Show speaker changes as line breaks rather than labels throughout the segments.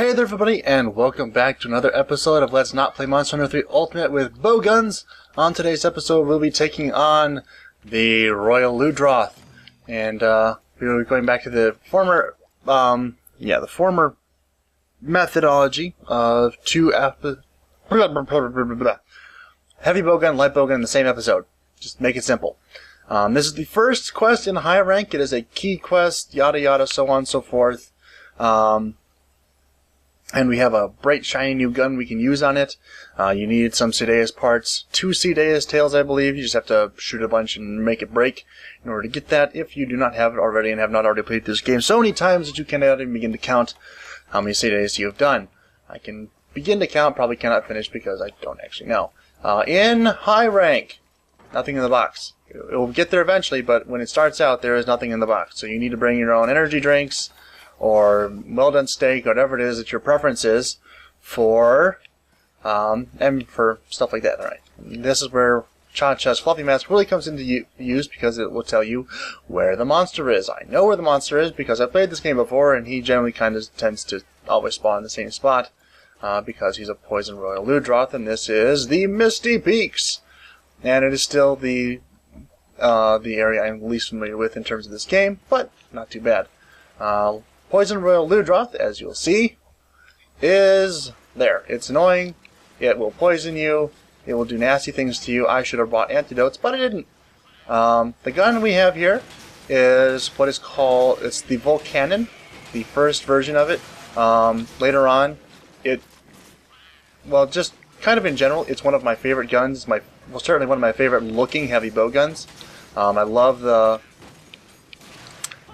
Hey there everybody, and welcome back to another episode of Let's Not Play Monster Hunter 3 Ultimate with BOWGUNS. On today's episode, we'll be taking on the Royal Ludroth. And we're going back to the former, methodology of two heavy bowgun, light bowgun in the same episode. Just make it simple. This is the first quest in high rank. It is a key quest, yada yada, so on and so forth. And we have a bright, shiny new gun we can use on it. You need some Cedeus parts. 2 Cedeus tails, I believe. You just have to shoot a bunch and make it break in order to get that, if you do not have it already and have not already played this game so many times that you cannot even begin to count how many Cedeus you have done. I can begin to count, probably cannot finish because I don't actually know. In high rank, nothing in the box. It will get there eventually, but when it starts out, there is nothing in the box. So you need to bring your own energy drinks, or well-done steak, whatever it is that your preference is for, and for stuff like that. Alright, this is where Cha-Cha's Fluffy Mask really comes into use, because it will tell you where the monster is. I know where the monster is because I've played this game before, and he generally kind of tends to always spawn in the same spot, because he's a Poison Royal Ludroth, and this is the Misty Peaks. And it is still the area I'm least familiar with in terms of this game, but not too bad. Poison Royal Ludroth, as you'll see, is there. It's annoying. It will poison you. It will do nasty things to you. I should have bought antidotes, but I didn't. The gun we have here is what is called, it's the Volcanon, the first version of it. Later on, just kind of in general, it's one of my favorite guns. Certainly one of my favorite looking heavy bow guns. I love the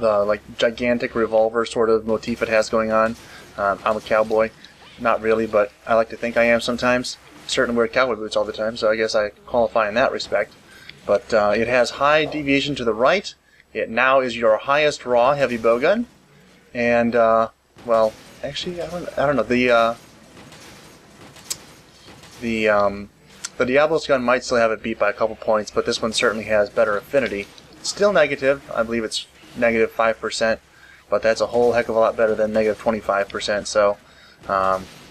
like gigantic revolver sort of motif it has going on. I'm a cowboy, not really, but I like to think I am sometimes. Certainly wear cowboy boots all the time, so I guess I qualify in that respect. But it has high deviation to the right. It now is your highest raw heavy bowgun, and well, actually I don't know. The Diablo's gun might still have it beat by a couple points, but this one certainly has better affinity. Still negative. I believe it's negative 5%, but that's a whole heck of a lot better than negative 25%. So,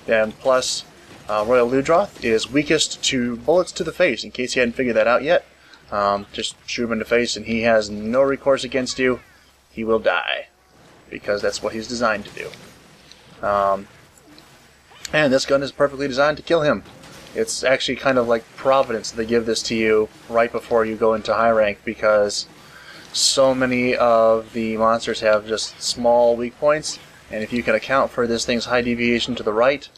and plus, Royal Ludroth is weakest to bullets to the face. In case you hadn't figured that out yet, just shoot him in the face, and he has no recourse against you. He will die, because that's what he's designed to do. And this gun is perfectly designed to kill him. It's actually kind of like Providence. They give this to you right before you go into high rank, because so many of the monsters have just small weak points, and if you can account for this thing's high deviation to the right,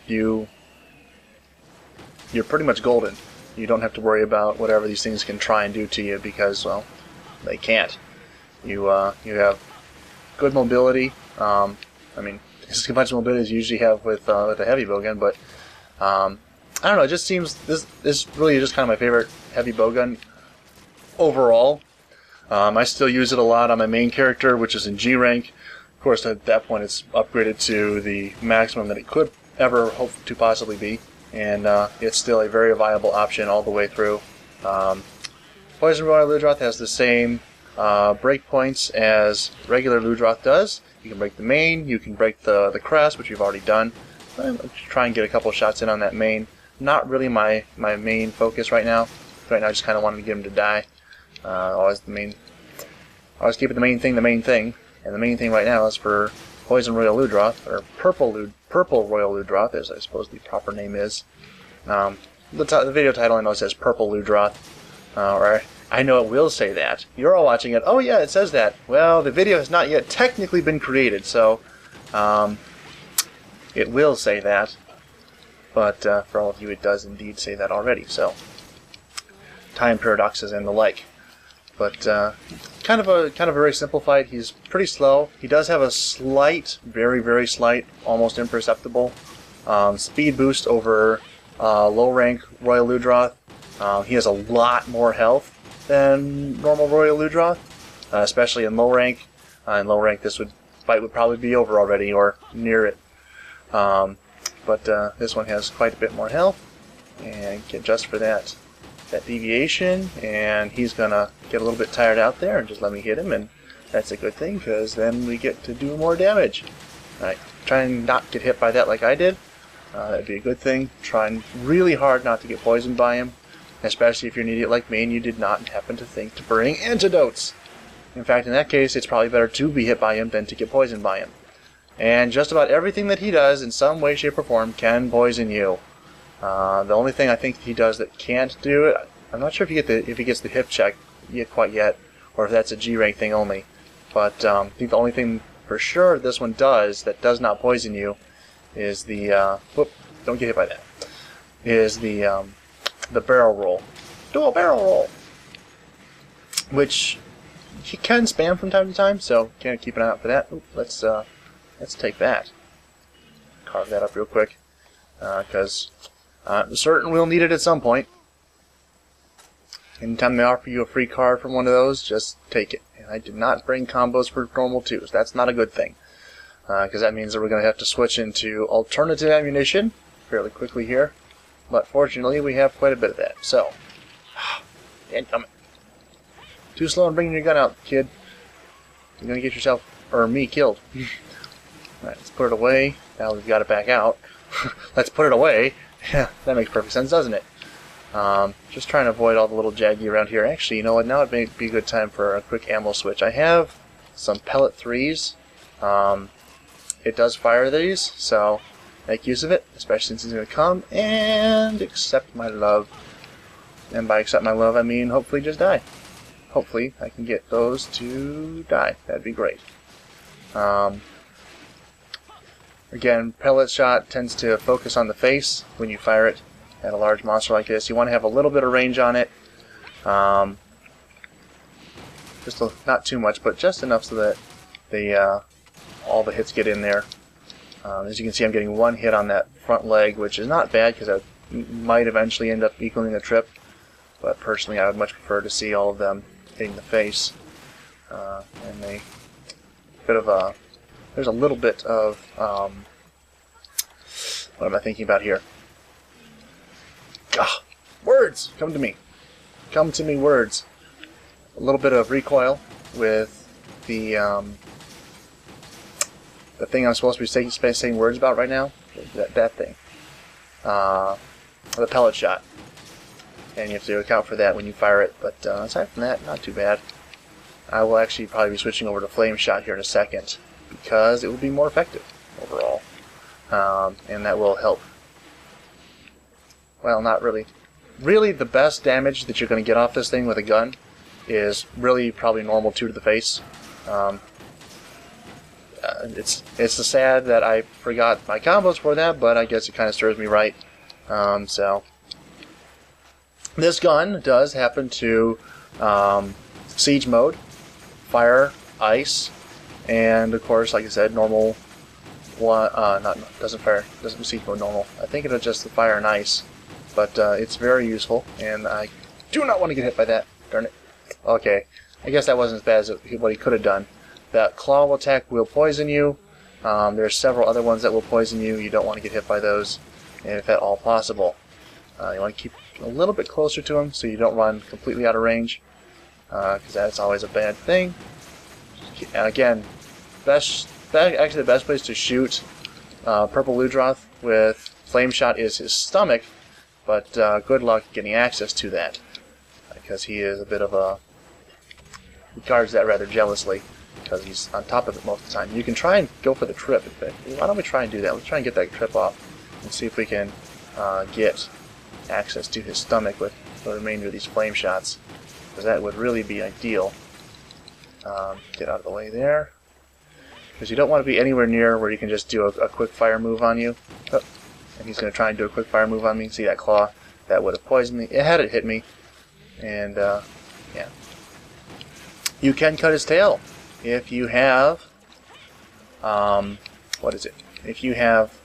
you're pretty much golden. You don't have to worry about whatever these things can try and do to you, because, well, they can't. You have good mobility. I mean, as much mobility as you usually have with a heavy bowgun, but I don't know. It just seems this really is just kind of my favorite heavy bowgun overall. I still use it a lot on my main character, which is in G rank. Of course, at that point, it's upgraded to the maximum that it could ever hope to possibly be, and it's still a very viable option all the way through. Poison Royal Ludroth has the same break points as regular Ludroth does. You can break the main, you can break the crest, which you've already done. I'll try and get a couple shots in on that main. Not really my main focus right now. Right now, I just kind of wanted to get him to die. Always keeping the main thing, and the main thing right now is for Poison Royal Ludroth, or Purple Royal Ludroth, as I suppose the proper name is. The video title I know says Purple Ludroth, or I know it will say that. You're all watching it. Oh yeah, it says that. Well, the video has not yet technically been created, so it will say that. But for all of you, it does indeed say that already. So time paradoxes and the like. But kind of a very simple fight. He's pretty slow. He does have a slight, very very slight, almost imperceptible speed boost over low rank Royal Ludroth. He has a lot more health than normal Royal Ludroth, especially in low rank. In low rank, this fight would probably be over already, or near it. But this one has quite a bit more health, and can adjust for that deviation, and he's gonna get a little bit tired out there and just let me hit him, and that's a good thing, because then we get to do more damage. Alright, try and not get hit by that like I did. That'd be a good thing. Trying really hard not to get poisoned by him, especially if you're an idiot like me and you did not happen to think to bring antidotes. In fact, in that case, it's probably better to be hit by him than to get poisoned by him. And just about everything that he does, in some way, shape, or form, can poison you. The only thing I think he does that can't do it, I'm not sure if he gets the hip check quite yet, or if that's a G rank thing only. But I think the only thing for sure this one does that does not poison you is the whoop, don't get hit by that. Is the barrel roll, dual barrel roll, which he can spam from time to time, so kind of keep an eye out for that. Ooh, let's take that, carve that up real quick, because I'm certain we'll need it at some point. Anytime they offer you a free card from one of those, just take it. And I did not bring combos for normal 2s. That's not a good thing, because that means that we're going to have to switch into alternative ammunition fairly quickly here. But fortunately, we have quite a bit of that. So, incoming. Too slow in bringing your gun out, kid. You're going to get yourself, or me, killed. Alright, let's put it away. Now we've got it back out. Let's put it away. Yeah, that makes perfect sense, doesn't it? Just trying to avoid all the little jaggy around here. Actually, you know what? Now it may be a good time for a quick ammo switch. I have some pellet 3s. It does fire these, so make use of it, especially since he's going to come and accept my love. And by accept my love, I mean hopefully just die. Hopefully I can get those to die. That'd be great. Again, pellet shot tends to focus on the face when you fire it at a large monster like this. You want to have a little bit of range on it. Not too much, but just enough so that all the hits get in there. As you can see, I'm getting one hit on that front leg, which is not bad because I might eventually end up equaling the trip. But personally, I would much prefer to see all of them hitting the face. And there's a little bit of what am I thinking about here? Words! Come to me. Come to me, words. A little bit of recoil with the thing I'm supposed to be saying words about right now. That thing. The pellet shot. And you have to account for that when you fire it. But aside from that, not too bad. I will actually probably be switching over to flame shot here in a second, because it will be more effective overall. And that will help. Well, not really. Really, the best damage that you're going to get off this thing with a gun is really probably normal 2 to the face. It's sad that I forgot my combos for that, but I guess it kind of serves me right. So this gun does happen to siege mode, fire, ice, and of course, like I said, normal. Doesn't siege mode normal. I think it'll just the fire and ice. But it's very useful, and I do not want to get hit by that. Darn it. Okay, I guess that wasn't as bad as what he could have done. That claw attack will poison you. There's several other ones that will poison you. You don't want to get hit by those, if at all possible. You want to keep a little bit closer to him so you don't run completely out of range, because that's always a bad thing. And again, actually the best place to shoot Purple Ludroth with flame shot is his stomach. But good luck getting access to that, because he is a bit of a... He guards that rather jealously, because he's on top of it most of the time. You can try and go for the trip. Why don't we try and do that? Let's try and get that trip off, and see if we can get access to his stomach with the remainder of these flame shots, because that would really be ideal. Get out of the way there, because you don't want to be anywhere near where you can just do a quick fire move on you. Oh. And he's going to try and do a quick fire move on me. See that claw? That would have poisoned me. It had it hit me. And, yeah. You can cut his tail if you have... what is it? If you have...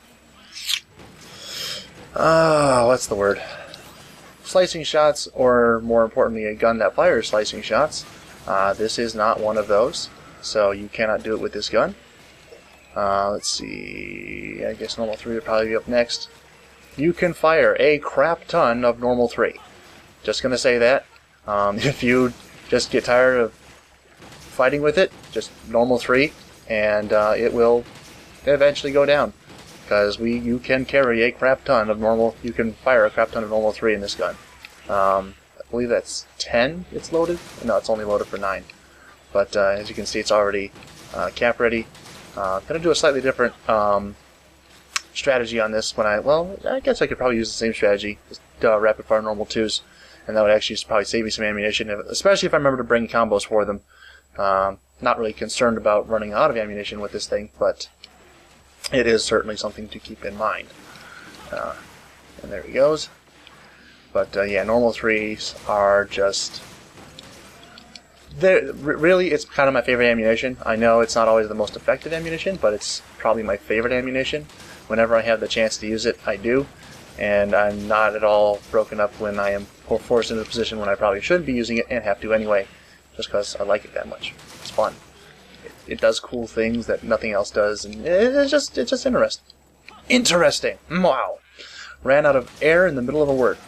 what's the word? Slicing shots, or more importantly, a gun that fires slicing shots. This is not one of those, so you cannot do it with this gun. Let's see, I guess normal 3 would probably be up next. You can fire a crap ton of normal 3. Just gonna say that. If you just get tired of fighting with it, just normal 3, and it will eventually go down. Because you can carry a crap ton of normal, you can fire a crap ton of normal 3 in this gun. I believe that's 10 it's loaded. No, it's only loaded for 9. But as you can see, it's already cap ready. I'm going to do a slightly different strategy on this when I guess I could probably use the same strategy, just rapid fire normal 2s, and that would actually probably save me some ammunition, especially if I remember to bring combos for them. Not really concerned about running out of ammunition with this thing, but it is certainly something to keep in mind. And there he goes. But yeah, normal 3s are just... really, it's kind of my favorite ammunition. I know it's not always the most effective ammunition, but it's probably my favorite ammunition. Whenever I have the chance to use it, I do. And I'm not at all broken up when I am forced into a position when I probably shouldn't be using it and have to anyway, just because I like it that much. It's fun. It does cool things that nothing else does, and it's just interesting. Interesting! Wow! Ran out of air in the middle of a word.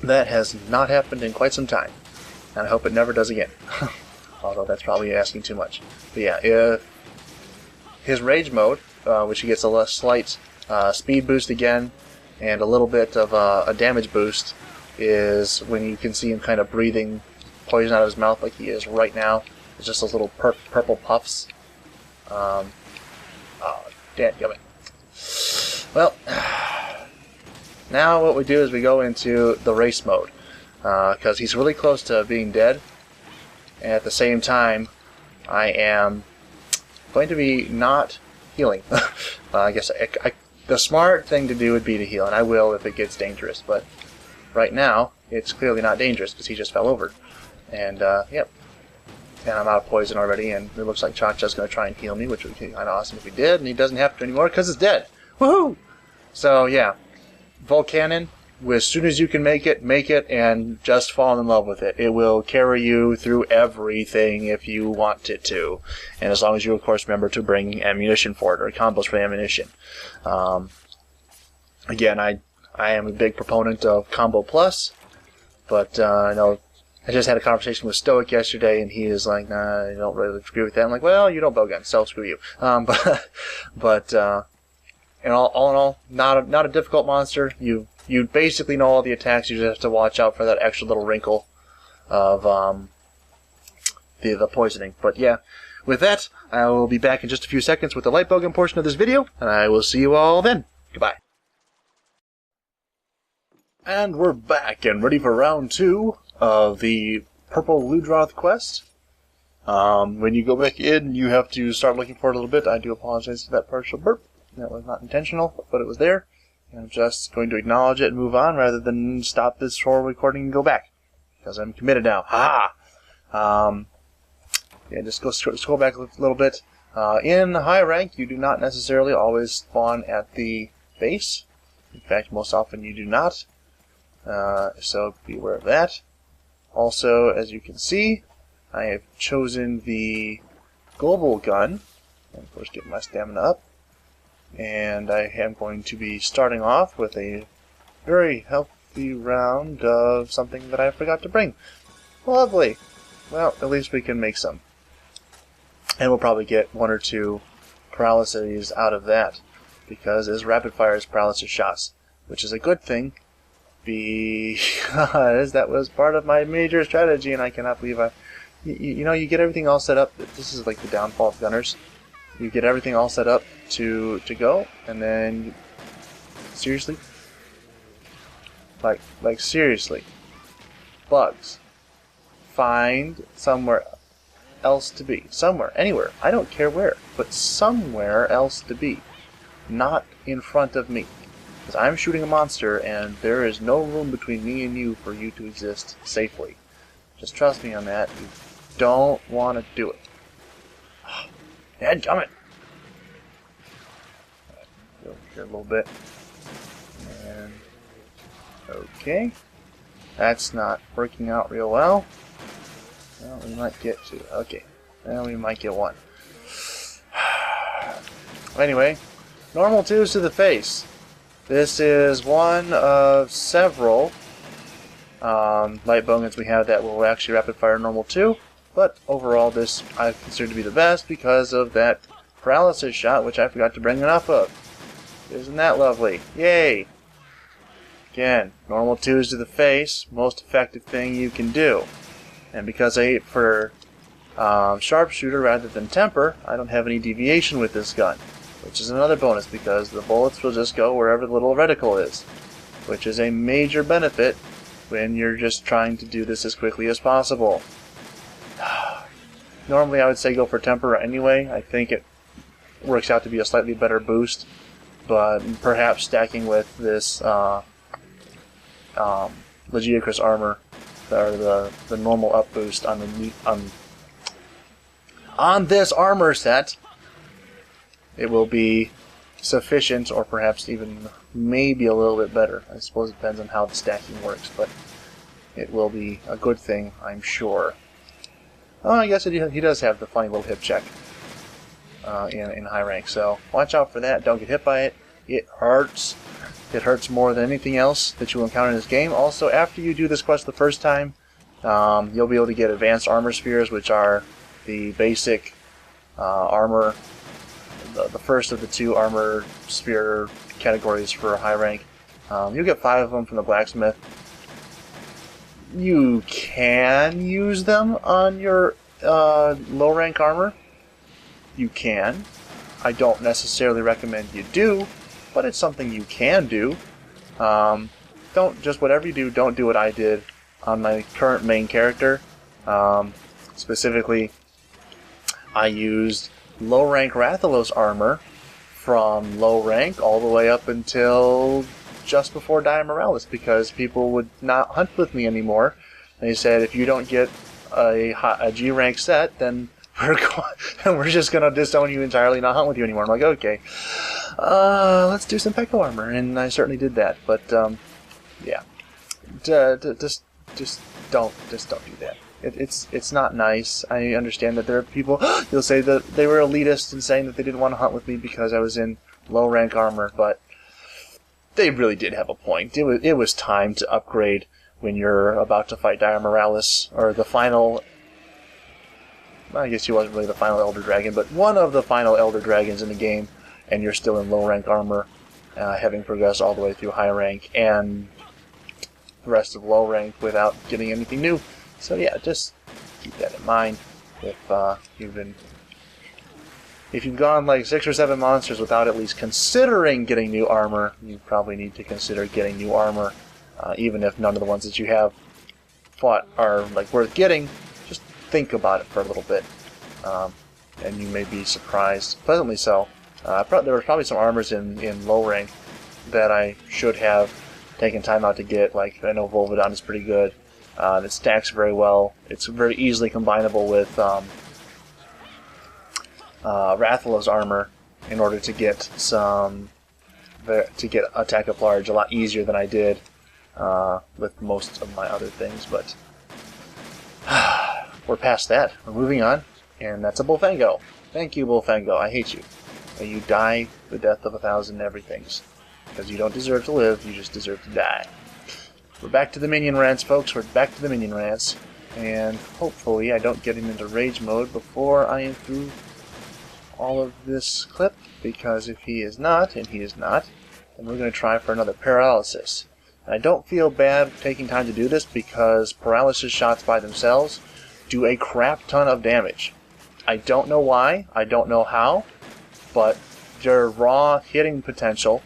That has not happened in quite some time, and I hope it never does again. Although that's probably asking too much. But yeah, his rage mode, which he gets a slight speed boost again, and a little bit of a damage boost, is when you can see him kind of breathing poison out of his mouth like he is right now. It's just those little purple puffs. Oh, dadgummit. Well, now what we do is we go into the race mode, because he's really close to being dead, and at the same time I am going to be not healing. I guess the smart thing to do would be to heal, and I will if it gets dangerous, but right now it's clearly not dangerous because he just fell over. And yep, and I'm out of poison already, and it looks like Cha-Cha's going to try and heal me, which would be kind of awesome if he did, and he doesn't have to anymore because it's dead. Woohoo! So yeah, Volcanon, as soon as you can make it, and just fall in love with it. It will carry you through everything if you want it to. And as long as you, of course, remember to bring ammunition for it, or combos for ammunition. Again, I am a big proponent of Combo Plus, but I know I just had a conversation with Stoic yesterday, and he is like, nah, I don't really agree with that. I'm like, well, you don't BOWGUNS, so screw you. But and all in all, not a difficult monster. You basically know all the attacks. You just have to watch out for that extra little wrinkle of the poisoning. But yeah, with that, I will be back in just a few seconds with the light BOWGUN portion of this video, and I will see you all then. Goodbye. And we're back and ready for round 2 of the purple Ludroth quest. When you go back in, you have to start looking for it a little bit. I do apologize for that partial burp. That was not intentional, but it was there. And I'm just going to acknowledge it and move on rather than stop this whole recording and go back. Because I'm committed now. Ha! Yeah, just scroll back a little bit. In high rank, you do not necessarily always spawn at the base. In fact, most often you do not. So be aware of that. Also, as you can see, I have chosen the global gun. And of course, get my stamina up. And I am going to be starting off with a very healthy round of something that I forgot to bring. Lovely. Well, at least we can make some. And we'll probably get 1 or 2 paralyses out of that, because as rapid fire is paralysis shots, which is a good thing, because that was part of my major strategy, and I cannot believe you know, you get everything all set up. This is like the downfall of gunners. You get everything all set up to go, and then seriously, like seriously, bugs, find somewhere else to be, anywhere. I don't care where, but somewhere else to be, not in front of me, because I'm shooting a monster, and there is no room between me and you for you to exist safely. Just trust me on that. You don't want to do it. Dadgummit! Go here a little bit. And okay. That's not working out real well. Well, we might get 2. Okay. Well, we might get 1. Anyway, normal 2s to the face. This is one of several light BOWGUNS we have that will actually rapid fire normal 2. But overall, this I consider to be the best because of that paralysis shot, which I forgot to bring enough of. Isn't that lovely? Yay! Again, normal 2s to the face, most effective thing you can do. And because I ate for sharpshooter rather than temper, I don't have any deviation with this gun, which is another bonus because the bullets will just go wherever the little reticle is, which is a major benefit when you're just trying to do this as quickly as possible. Normally I would say go for temper anyway. I think it works out to be a slightly better boost, but perhaps stacking with this Ludroth armor, or the normal up boost on this armor set, it will be sufficient, or perhaps even maybe a little bit better. I suppose it depends on how the stacking works, but it will be a good thing, I'm sure. Oh, I guess he does have the funny little hip check in high rank, so watch out for that. Don't get hit by it. It hurts. It hurts more than anything else that you will encounter in this game. Also, after you do this quest the first time, you'll be able to get advanced armor spheres, which are the basic armor, the first of the 2 armor sphere categories for high rank. You'll get 5 of them from the blacksmith. You can use them on your low rank armor. You can. I don't necessarily recommend you do, but it's something you can do. Don't just whatever you do, don't do what I did on my current main character. Specifically, I used low rank Rathalos armor from low rank all the way up until just before Diamoralis, because people would not hunt with me anymore. They said, if you don't get a G rank set, then we're just going to disown you entirely and not hunt with you anymore. I'm like, okay, let's do some Pekko armor, and I certainly did that. But yeah, just don't do that. It's not nice. I understand that there are people you'll say that they were elitist in saying that they didn't want to hunt with me because I was in low rank armor, but they really did have a point. It was time to upgrade when you're about to fight Diamoralis, or the final. I guess he wasn't really the final Elder Dragon, but one of the final Elder Dragons in the game, and you're still in low rank armor, having progressed all the way through high rank and the rest of low rank without getting anything new. So yeah, just keep that in mind. If you've gone like 6 or 7 monsters without at least considering getting new armor, you probably need to consider getting new armor, even if none of the ones that you have fought are like worth getting. Just think about it for a little bit, and you may be surprised, pleasantly so. There were probably some armors in low rank that I should have taken time out to get. Like, I know Volvidon is pretty good. It stacks very well. It's very easily combinable with Rathalos armor in order to get attack up large a lot easier than I did with most of my other things. But we're past that. We're moving on, and that's a Bullfango. Thank you, Bullfango. I hate you. And you die the death of 1,000 everythings. Because you don't deserve to live, you just deserve to die. We're back to the minion rants, folks. We're back to the minion rants. And hopefully I don't get him into rage mode before I am through all of this clip. Because if he is not, and he is not, then we're going to try for another paralysis. And I don't feel bad taking time to do this because paralysis shots by themselves do a crap ton of damage. I don't know why, I don't know how, but their raw hitting potential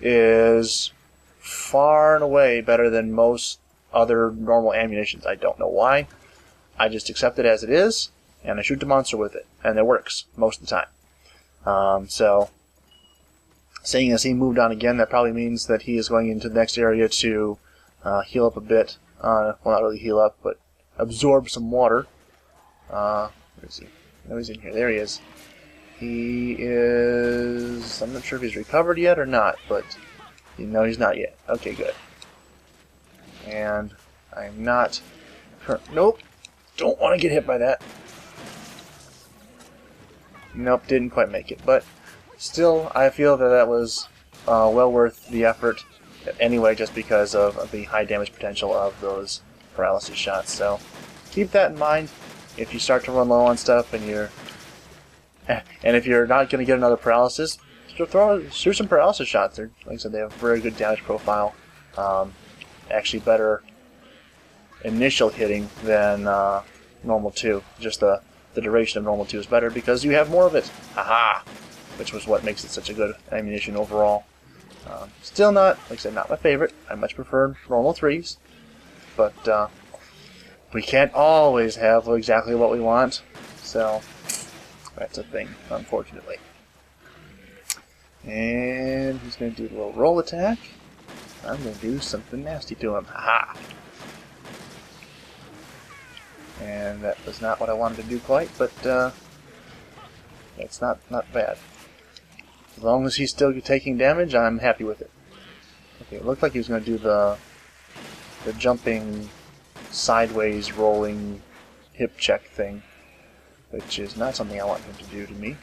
is far and away better than most other normal ammunitions. I don't know why. I just accept it as it is, and I shoot the monster with it, and it works most of the time. So, seeing as he moved on again, that probably means that he is going into the next area to heal up a bit. Well, not really heal up, but absorb some water. Where is he? No, he's in here. There he is. He is... I'm not sure if he's recovered yet or not, but... No, he's not yet. Okay, good. And I'm not... Nope. Don't want to get hit by that. Nope, didn't quite make it. But still, I feel that that was well worth the effort anyway, just because of the high damage potential of those paralysis shots. So keep that in mind if you start to run low on stuff and you're And if you're not going to get another paralysis, shoot some paralysis shots. They're, like I said, they have a very good damage profile. Actually better initial hitting than normal 2. Just the duration of normal 2 is better because you have more of it. Haha! Which was what makes it such a good ammunition overall. Still not, like I said, not my favorite. I much prefer normal 3s. But we can't always have exactly what we want. So that's a thing, unfortunately. And he's going to do a little roll attack. I'm going to do something nasty to him. Haha! And that was not what I wanted to do quite, but it's not bad. As long as he's still taking damage, I'm happy with it. Okay, it looked like he was going to do the jumping, sideways rolling hip check thing, which is not something I want him to do to me.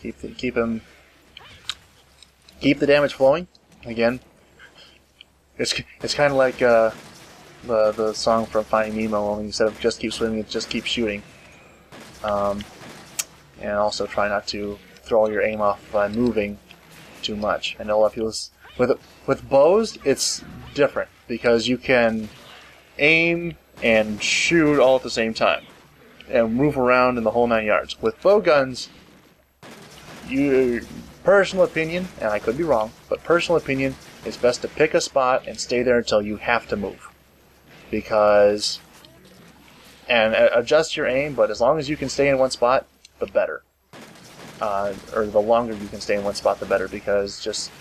Keep the damage flowing. Again, it's kind of like the song from Finding Nemo, only instead of just keep swimming, it's just keep shooting. And also try not to throw your aim off by moving too much. I know a lot of people with bows, it's different because you can aim and shoot all at the same time and move around in the whole 9 yards. With bow guns, personal opinion, and I could be wrong, but personal opinion, it's best to pick a spot and stay there until you have to move. Because, and adjust your aim, but as long as you can stay in one spot, the better. Or the longer you can stay in one spot, the better, because just,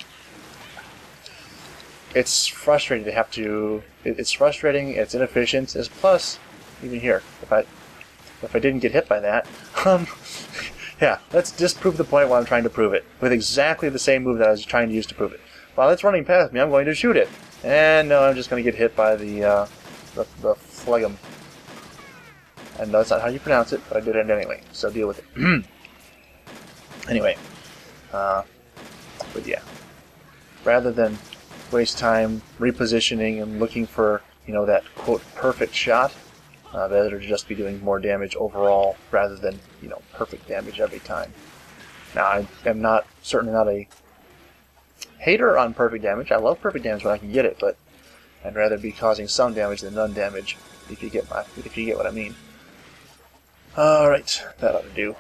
it's frustrating to have to, it's frustrating, it's inefficient, plus, even here, if I didn't get hit by that, yeah, let's disprove the point while I'm trying to prove it, with exactly the same move that I was trying to use to prove it. While it's running past me, I'm going to shoot it, and no, I'm just going to get hit by the phlegm. And that's not how you pronounce it, but I did it anyway, so deal with it. Anyway, but yeah, rather than waste time repositioning and looking for, that quote perfect shot, better to just be doing more damage overall rather than, perfect damage every time. Now, I am certainly not a hater on perfect damage. I love perfect damage when I can get it, but I'd rather be causing some damage than none damage, if you get what I mean. Alright, that ought to do.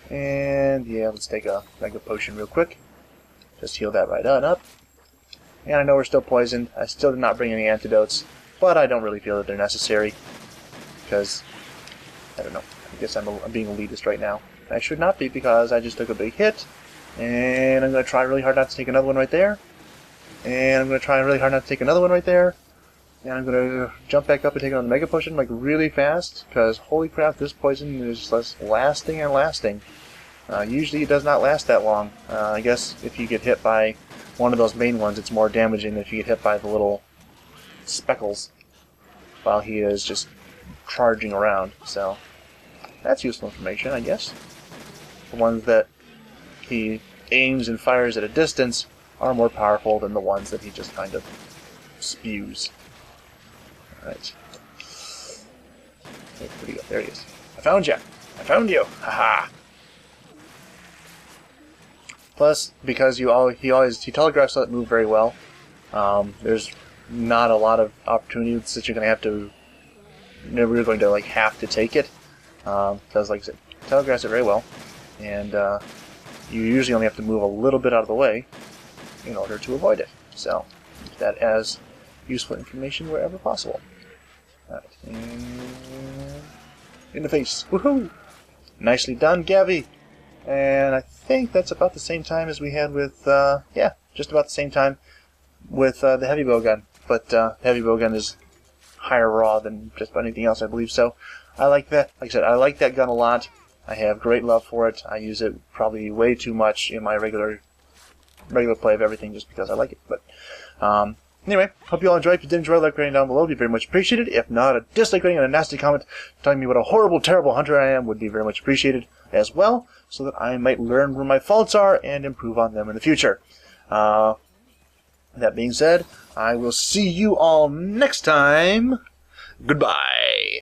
And yeah, let's take a mega potion real quick. Just heal that right on up. And I know we're still poisoned. I still did not bring any antidotes, but I don't really feel that they're necessary. Because, I don't know, I guess I'm being elitist right now. I should not be, because I just took a big hit. And I'm going to try really hard not to take another one right there. And I'm going to try really hard not to take another one right there. And I'm going to jump back up and take another Mega Potion like really fast, because holy crap, this poison is just lasting and lasting. Usually it does not last that long. I guess if you get hit by one of those main ones, it's more damaging than if you get hit by the little speckles while he is just charging around. So that's useful information, I guess. The ones that he aims and fires at a distance are more powerful than the ones that he just kind of spews. Alright. Where'd he go? There he is. I found you! I found you! Haha! Plus, because he telegraphs that move very well, there's not a lot of opportunities that you're going to have to, you're going to have to take it. Because, like I said, telegraphs it very well, and you usually only have to move a little bit out of the way in order to avoid it. So, use that as useful information wherever possible. Alright, and in the face. Woohoo! Nicely done, Gavi! And I think that's about the same time as we had with, yeah, just about the same time with the heavy bowgun. But heavy bowgun is higher raw than just about anything else, I believe. So I like that. Like I said, I like that gun a lot. I have great love for it. I use it probably way too much in my regular play of everything just because I like it. But anyway, hope you all enjoyed. If you did enjoy, like rating down below would be very much appreciated. If not, a dislike rating and a nasty comment telling me what a horrible, terrible hunter I am would be very much appreciated as well, so that I might learn where my faults are and improve on them in the future. That being said, I will see you all next time. Goodbye.